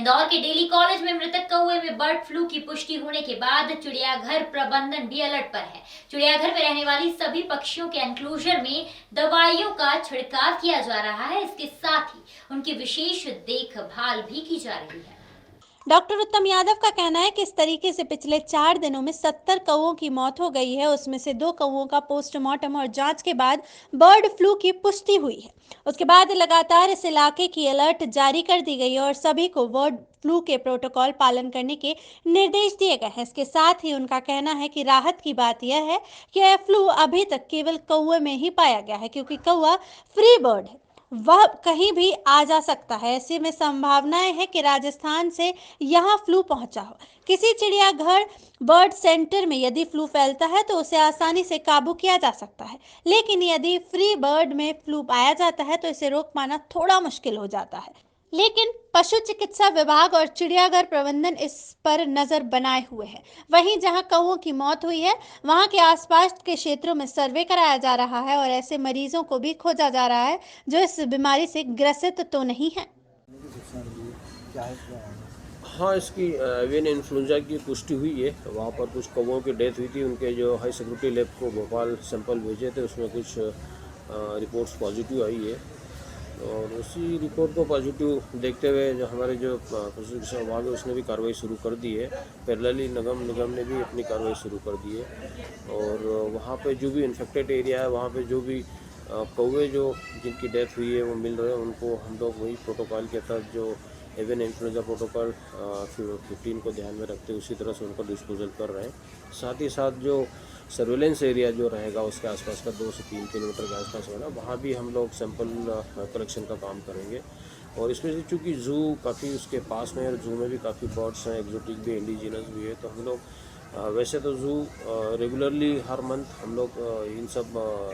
इंदौर के daily college में मृतक कौवे में बर्ड फ्लू की पुष्टि होने के बाद चिड़ियाघर प्रबंधन भी अलर्ट पर है। चिड़ियाघर में रहने वाली सभी पक्षियों के एंक्लोजर में दवाइयों का छिड़काव किया जा रहा है। इसके साथ ही उनकी विशेष देखभाल भी की जा रही है। डॉक्टर उत्तम यादव का कहना है कि इस तरीके से पिछले 4 दिनों में 70 कौवों की मौत हो गई है। उसमें से 2 कौवों का पोस्टमार्टम और जांच के बाद बर्ड फ्लू की पुष्टि हुई है। उसके बाद लगातार इस इलाके की अलर्ट जारी कर दी गई है और सभी को बर्ड फ्लू के प्रोटोकॉल पालन करने के निर्देश दिए गए हैं। इसके साथ ही उनका कहना है कि राहत की बात यह है कि यह फ्लू अभी तक केवल कौवे में ही पाया गया है, क्योंकि कौवा फ्री बर्ड है, वह कहीं भी आ जा सकता है। ऐसे में संभावनाएं हैं कि राजस्थान से यहाँ फ्लू पहुंचा हो। किसी चिड़ियाघर बर्ड सेंटर में यदि फ्लू फैलता है तो उसे आसानी से काबू किया जा सकता है, लेकिन यदि फ्री बर्ड में फ्लू पाया जाता है तो इसे रोक पाना थोड़ा मुश्किल हो जाता है। लेकिन पशु चिकित्सा विभाग और चिड़ियाघर प्रबंधन इस पर नजर बनाए हुए है। वहीं जहां कौवों की मौत हुई है, वहां के आसपास के क्षेत्रों में सर्वे कराया जा रहा है और ऐसे मरीजों को भी खोजा जा रहा है जो इस बीमारी से ग्रसित तो नहीं है। हाँ, इसकी एवियन इन्फ्लुएंजा की पुष्टि हुई है। वहाँ पर कुछ कौवों की डेथ हुई थी, उनके जो हाई सिक्योरिटी लैब को भोपाल सैंपल भेजे थे, उसमें कुछ रिपोर्ट्स पॉजिटिव आई है। और उसी रिपोर्ट को पॉजिटिव देखते हुए जो हमारे जो पशु चिकित्सा विभाग है उसने भी कार्रवाई शुरू कर दी है। पैरेलली नगर निगम ने भी अपनी कार्रवाई शुरू कर दी है। और वहाँ पे जो भी इन्फेक्टेड एरिया है, वहाँ पे जो भी कौवे जो जिनकी डेथ हुई है वो मिल रहे हैं, उनको हम लोग वही प्रोटोकॉल के तहत जो एवियन इन्फ्लुएंजा प्रोटोकॉल 15 को ध्यान में रखते उसी तरह से उनका डिस्पोजल कर रहे हैं। साथ ही साथ जो सर्वेलेंस एरिया जो रहेगा उसके आसपास का 2 से 3 किलोमीटर के आसपास होगा, वहाँ भी हम लोग सैंपल कलेक्शन का काम करेंगे। और इसमें से चूँकि ज़ू काफ़ी उसके पास में है, ज़ू में भी काफ़ी बर्ड्स हैं, एक्जोटिक भी, इंडिजिनस भी है, तो हम लोग वैसे तो ज़ू रेगुलरली हर मंथ हम लोग इन सब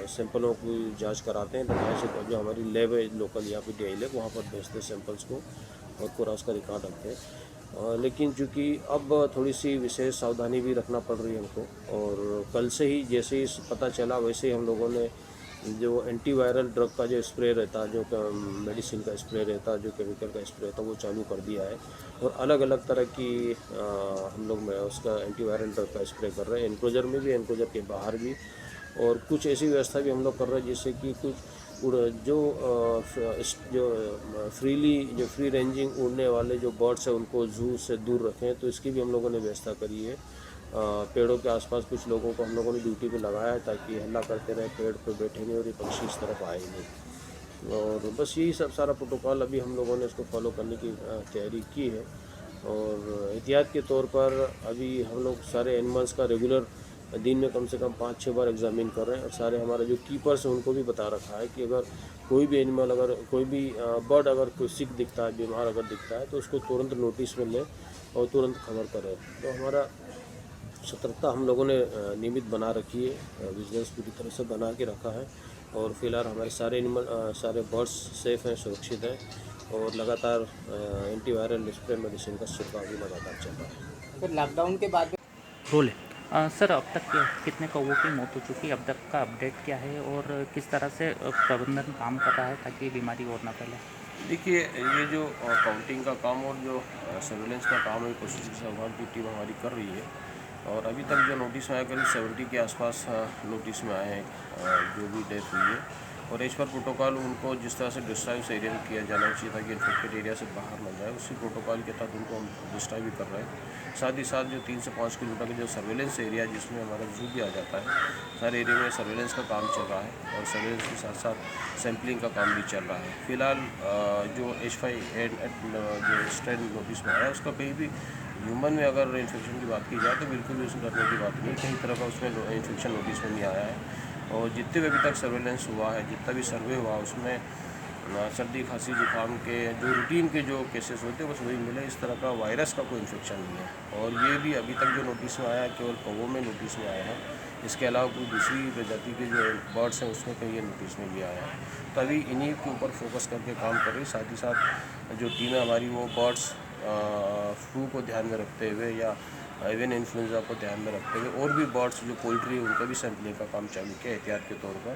सैंपलों की जांच कराते हैं। ऐसे जो हमारी लैब है लोकल यहाँ पे DI लैब, वहाँ पर भेजते हैं सैंपल्स को और पूरा उसका रिकॉर्ड रखते हैं। लेकिन चूँकि अब थोड़ी सी विशेष सावधानी भी रखना पड़ रही है हमको, और कल से ही जैसे ही पता चला वैसे ही हम लोगों ने जो एंटीवायरल ड्रग का जो स्प्रे रहता है, जो मेडिसिन का स्प्रे रहता है, जो केमिकल का स्प्रे रहता है, वो चालू कर दिया है। और अलग अलग तरह की हम लोग उसका एंटीवायरल ड्रग का स्प्रे कर रहे हैं, एनक्लोजर में भी, एनक्लोजर के बाहर भी। और कुछ ऐसी व्यवस्था भी हम लोग कर रहे हैं जिससे कि कुछ जो फ्री रेंजिंग उड़ने वाले जो बर्ड्स हैं उनको जू से दूर रखें, तो इसकी भी हम लोगों ने व्यवस्था करी है। पेड़ों के आसपास कुछ लोगों को हम लोगों ने ड्यूटी पे लगाया है ताकि हल्ला करते रहे, पेड़ पे बैठेंगे और ये पक्षी इस तरफ आएंगे। और बस यही सब सारा प्रोटोकॉल अभी हम लोगों ने इसको फॉलो करने की तैयारी की है। और एहतियात के तौर पर अभी हम लोग सारे एनिमल्स का रेगुलर दिन में कम से कम 5-6 बार एग्जामिन कर रहे हैं। और सारे हमारे जो कीपर्स हैं उनको भी बता रखा है कि अगर कोई भी एनिमल, अगर कोई भी बर्ड अगर कोई सिक दिखता है, बीमार अगर दिखता है, तो उसको तुरंत नोटिस में लें और तुरंत खबर करें। तो हमारा सतर्कता हम लोगों ने नियमित बना रखी है, विजिलेंस पूरी तरह से बना के रखा है। और फिलहाल हमारे सारे एनिमल, सारे बर्ड्स सेफ हैं, सुरक्षित हैं। और लगातार एंटीवायरल स्प्रे मेडिसिन का छिड़काव भी लगातार चल रहा है। फिर लॉकडाउन के बाद बोले सर, अब तक कितने कौवों की मौत हो चुकी है, अब तक का अपडेट क्या है और किस तरह से प्रबंधन काम कर रहा है ताकि ये बीमारी और ना फैले? देखिए, ये जो काउंटिंग का काम और जो सर्वेलेंस का काम है, पशु चिकित्सा विभाग की टीम हमारी कर रही है। और अभी तक जो नोटिस में आया, करीब 70 के आसपास नोटिस में आए हैं जो भी डेथ हुई है। और एज पर प्रोटोकॉल उनको जिस तरह से डिस्ट्राइव एरिया में किया जाना चाहिए ताकि इन्फेक्टेड एरिया से बाहर न जाए, उसी प्रोटोकॉल के तहत उनको हम डिस्ट्राइव भी कर रहे हैं। साथ ही साथ जो 3 से 5 किलोमीटर का जो सर्वेलेंस एरिया जिसमें हमारा जू भी आ जाता है, हर एरिया में सर्वेलेंस का काम चल रहा है। और सर्वेलेंस के साथ साथ सैम्पलिंग का काम भी चल रहा है। फिलहाल जो H5N8 जो स्ट्रेन नोटिस में आया, उसका कहीं भी ह्यूमन में अगर इन्फेक्शन की बात की जाए तो बिल्कुल भी उसमें डरने की बात नहीं, कहीं तरह का उसमें इन्फेक्शन नोटिस में नहीं आया है। और जितने भी अभी तक सर्वेलेंस हुआ है, जितना भी सर्वे हुआ, उसमें सर्दी, खांसी, जुकाम के जो रूटीन के जो केसेस होते हैं बस वही मिले। इस तरह का वायरस का कोई इन्फेक्शन नहीं है। और ये भी अभी तक जो नोटिस में आया है केवल कौवों में नोटिस में आया है, इसके अलावा कोई दूसरी प्रजाति के जो बर्ड्स हैं उसमें कहीं ये नोटिस में भी आया है। तो अभी इन्हीं के ऊपर फोकस करके काम कर रही। साथ ही साथ जो टीम है हमारी, वो बर्ड्स फ्लू को ध्यान में रखते हुए या एवियन इन्फ्लुएंजा को ध्यान में रखते हुए और भी बर्ड्स जो पोल्ट्री है उनका भी सैंपलिंग का काम चालू किया एहतियात के तौर पर।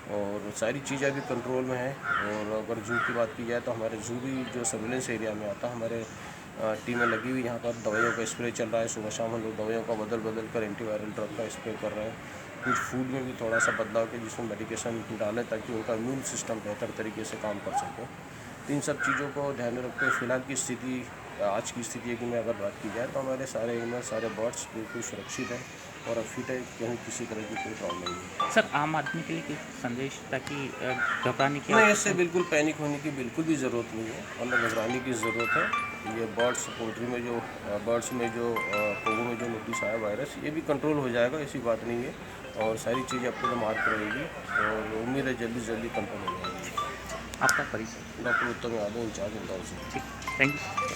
और सारी चीज़ें अभी कंट्रोल में है। और अगर जू की बात की जाए तो हमारे जू भी जो सर्वेलेंस एरिया में आता है, हमारे टीमें लगी हुई यहाँ पर, दवाइयों का स्प्रे चल रहा है। सुबह शाम हम लोग दवाइयों का बदल कर एंटीवायरल ड्रग का स्प्रे कर रहे हैं। कुछ फूड में भी थोड़ा सा बदलाव के जिसमें मेडिकेशन डालें ताकि उनका इम्यून सिस्टम बेहतर तरीके से काम कर सके। तो इन सब चीज़ों को ध्यान में रखते हुए फिलहाल की स्थिति, आज की स्थिति की में अगर बात की जाए तो हमारे सारे एनिमल, सारे बर्ड्स बिल्कुल सुरक्षित हैं और अब फिट है, कहीं किसी तरह की कोई प्रॉब्लम नहीं है। सर आम आदमी के लिए कुछ संदेश ताकि घबराने की नहीं, इससे बिल्कुल पैनिक होने की बिल्कुल भी ज़रूरत नहीं है और न घबराने की ज़रूरत है। ये बर्ड्स पोल्ट्री में जो कौवों में जो नोटिस आया वायरस, ये भी कंट्रोल हो जाएगा, ऐसी बात नहीं है। और सारी चीज़ें आपको तो मार्क रहेगी और उम्मीद है जल्दी से जल्दी कंट्रोल हो जाएगी। आपका परिचय? डॉक्टर उत्तम यादव, इंचार्ज इंदौर से। ठीक, थैंक यू।